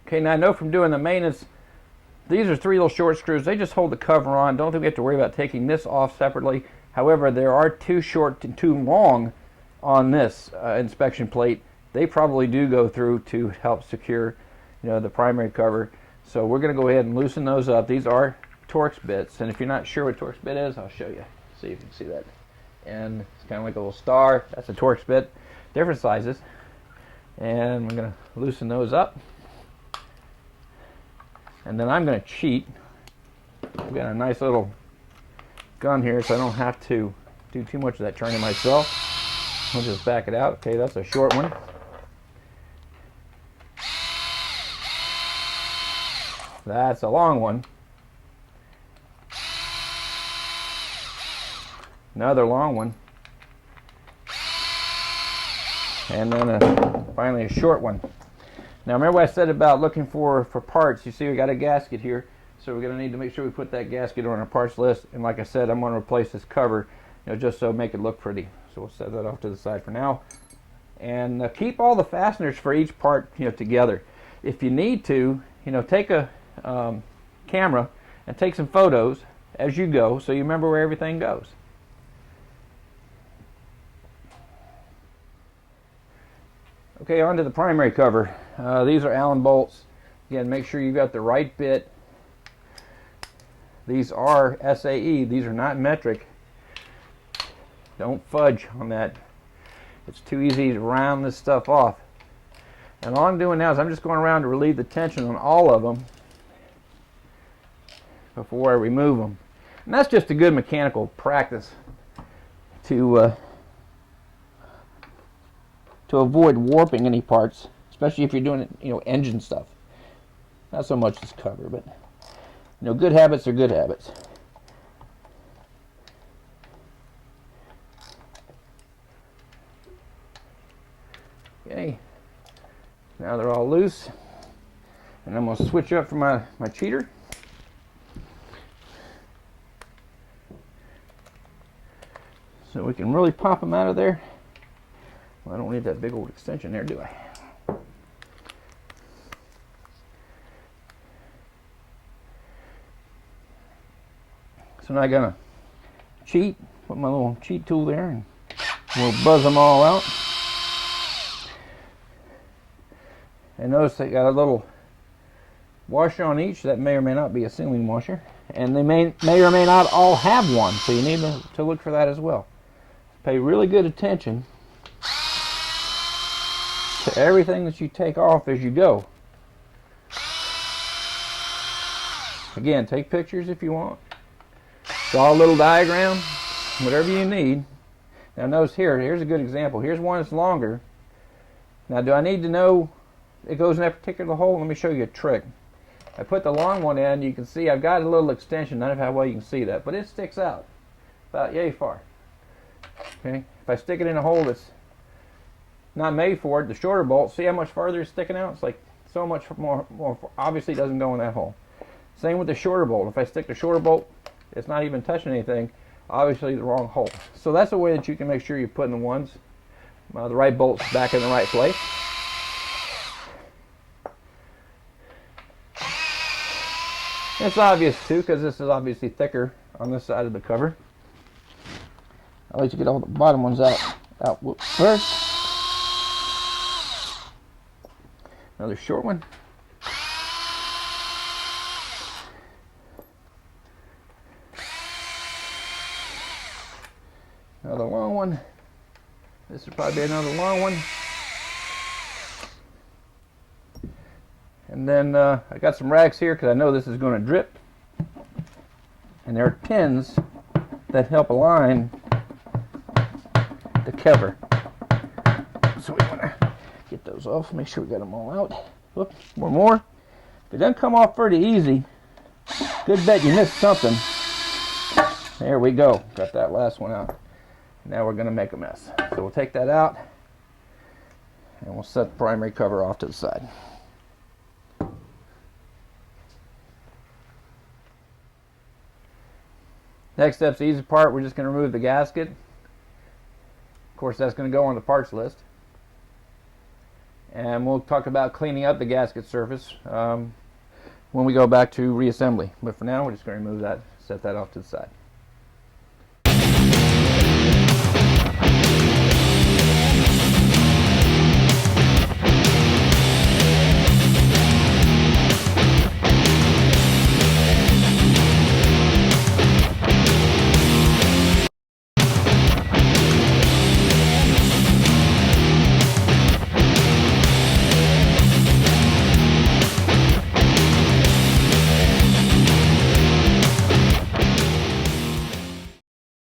Okay, now I know from doing the maintenance, these are 3 little short screws. They just hold the cover on. Don't think we have to worry about taking this off separately. However, there are 2 short and 2 long on this inspection plate. They probably do go through to help secure, the primary cover. So we're going to go ahead and loosen those up. These are Torx bits, and if you're not sure what Torx bit is, I'll show you. See if you can see that. And it's kind of like a little star. That's a Torx bit, different sizes. And we're going to loosen those up. And then I'm going to cheat. I've got a nice little gun here, so I don't have to do too much of that turning myself. I'll just back it out. Okay, that's a short one. That's a long one. Another long one. And then finally a short one. Now remember what I said about looking for parts. You see we got a gasket here, so we're going to need to make sure we put that gasket on our parts list. And like I said, I'm going to replace this cover, just so make it look pretty. So we'll set that off to the side for now. And keep all the fasteners for each part together. If you need to, take a camera and take some photos as you go, so you remember where everything goes. Okay, on to the primary cover. These are Allen bolts. Again, make sure you've got the right bit. These are SAE. These are not metric. Don't fudge on that. It's too easy to round this stuff off. And all I'm doing now is I'm just going around to relieve the tension on all of them before I remove them. And that's just a good mechanical practice to avoid warping any parts, especially if you're doing engine stuff. Not so much this cover, but good habits are good habits. Okay, now they're all loose, and I'm going to switch up for my cheater. So we can really pop them out of there. Well, I don't need that big old extension there, do I? So now I'm going to cheat, put my little cheat tool there, and we'll buzz them all out. And notice they got a little washer on each. That may or may not be a sealing washer. And they may or may not all have one, so you need to look for that as well. Pay really good attention to everything that you take off as you go. Again, take pictures if you want. Draw a little diagram, whatever you need. Now notice here's a good example. Here's one that's longer. Now do I need to know it goes in that particular hole? Let me show you a trick. I put the long one in, you can see I've got a little extension. I don't know how well you can see that, but it sticks out about yay far. Okay, if I stick it in a hole that's not made for it, the shorter bolt, see how much farther it's sticking out? It's like so much more obviously it doesn't go in that hole. Same with the shorter bolt. If I stick the shorter bolt, it's not even touching anything, obviously the wrong hole. So that's a way that you can make sure you're putting the ones, the right bolts back in the right place. It's obvious too, because this is obviously thicker on this side of the cover. I'll let you get all the bottom ones out first. Another short one. Another long one. This would probably be another long one. And then I got some rags here because I know this is going to drip. And there are pins that help align the cover. So we want to get those off, make sure we got them all out. Whoops, one more. If it doesn't come off pretty easy, good bet you missed something. There we go, got that last one out. Now we're going to make a mess. So we'll take that out and we'll set the primary cover off to the side. Next step's the easy part. We're just going to remove the gasket. Of course, that's going to go on the parts list. And we'll talk about cleaning up the gasket surface when we go back to reassembly. But for now, we're just going to remove that, set that off to the side.